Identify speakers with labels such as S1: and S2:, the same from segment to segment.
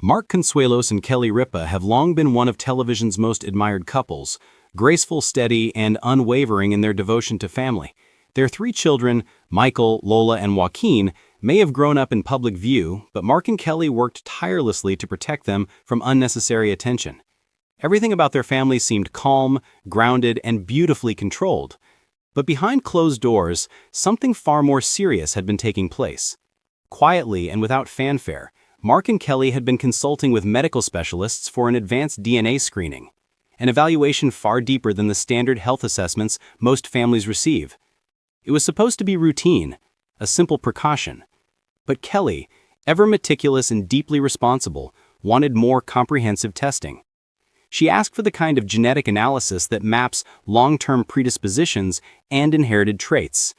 S1: Mark Consuelos and Kelly Ripa have long been one of television's most admired couples, graceful, steady, and unwavering in their devotion to family. Their three children, Michael, Lola, and Joaquin, may have grown up in public view, but Mark and Kelly worked tirelessly to protect them from unnecessary attention. Everything about their family seemed calm, grounded, and beautifully controlled. But behind closed doors, something far more serious had been taking place. Quietly and without fanfare, Mark and Kelly had been consulting with medical specialists for an advanced DNA screening, an evaluation far deeper than the standard health assessments most families receive. It was supposed to be routine, a simple precaution. But Kelly, ever meticulous and deeply responsible, wanted more comprehensive testing. She asked for the kind of genetic analysis that maps long-term predispositions and inherited traits,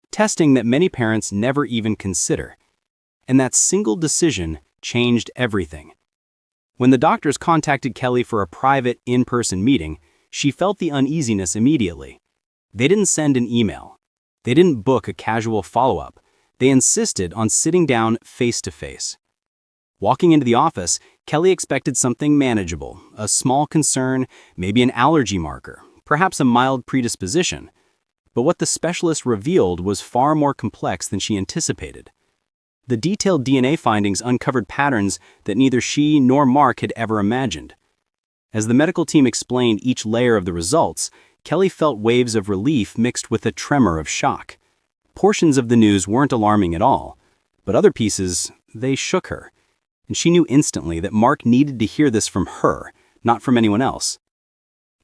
S1: testing that many parents never even consider. And that single decision changed everything. When the doctors contacted Kelly for a private, in-person meeting, she felt the uneasiness immediately. They didn't send an email. They didn't book a casual follow-up. They insisted on sitting down face-to-face. Walking into the office, Kelly expected something manageable, a small concern, maybe an allergy marker, perhaps a mild predisposition. But what the specialist revealed was far more complex than she anticipated. The detailed DNA findings uncovered patterns that neither she nor Mark had ever imagined. As the medical team explained each layer of the results, Kelly felt waves of relief mixed with a tremor of shock. Portions of the news weren't alarming at all, but other pieces, they shook her. And she knew instantly that Mark needed to hear this from her, not from anyone else.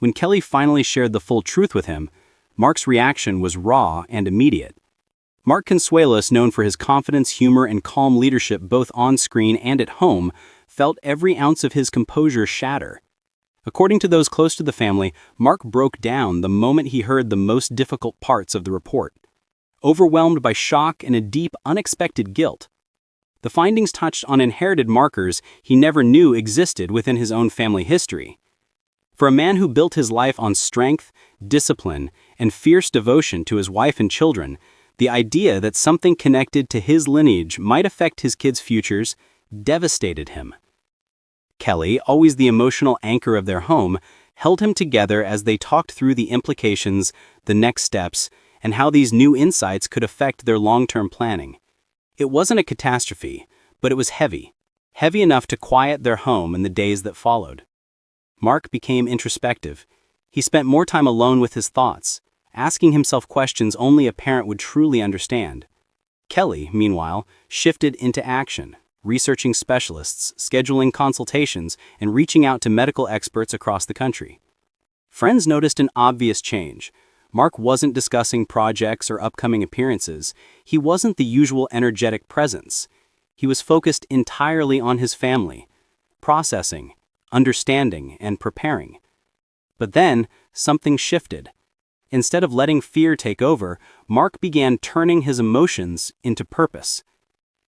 S1: When Kelly finally shared the full truth with him, Mark's reaction was raw and immediate. Mark Consuelos, known for his confidence, humor, and calm leadership both on screen and at home, felt every ounce of his composure shatter. According to those close to the family, Mark broke down the moment he heard the most difficult parts of the report. Overwhelmed by shock and a deep, unexpected guilt. The findings touched on inherited markers he never knew existed within his own family history. For a man who built his life on strength, discipline, and fierce devotion to his wife and children, the idea that something connected to his lineage might affect his kids' futures devastated him. Kelly, always the emotional anchor of their home, held him together as they talked through the implications, the next steps, and how these new insights could affect their long-term planning. It wasn't a catastrophe, but it was heavy enough to quiet their home in the days that followed. Mark became introspective. He spent more time alone with his thoughts, asking himself questions only a parent would truly understand. Kelly, meanwhile, shifted into action, researching specialists, scheduling consultations, and reaching out to medical experts across the country. Friends noticed an obvious change. Mark wasn't discussing projects or upcoming appearances. He wasn't the usual energetic presence. He was focused entirely on his family, processing, understanding, and preparing. But then, something shifted. Instead of letting fear take over, Mark began turning his emotions into purpose.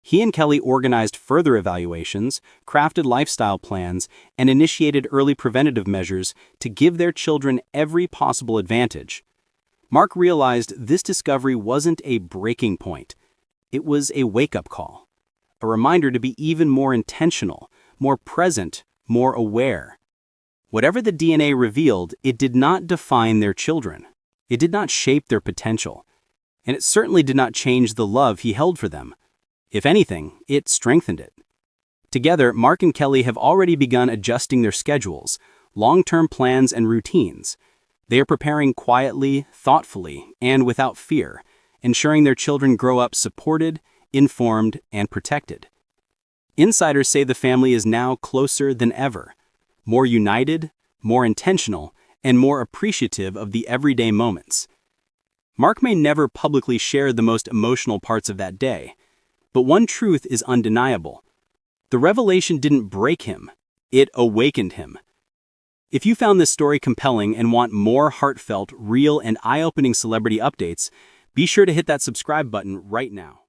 S1: He and Kelly organized further evaluations, crafted lifestyle plans, and initiated early preventative measures to give their children every possible advantage. Mark realized this discovery wasn't a breaking point. It was a wake-up call, a reminder to be even more intentional, more present, more aware. Whatever the DNA revealed, it did not define their children. It did not shape their potential, and it certainly did not change the love he held for them. If anything, it strengthened it. Together, Mark and Kelly have already begun adjusting their schedules, long-term plans, and routines. They are preparing quietly, thoughtfully, and without fear, ensuring their children grow up supported, informed, and protected. Insiders say the family is now closer than ever, more united, more intentional, and more appreciative of the everyday moments. Mark may never publicly share the most emotional parts of that day, but one truth is undeniable. The revelation didn't break him, it awakened him. If you found this story compelling and want more heartfelt, real, and eye-opening celebrity updates, be sure to hit that subscribe button right now.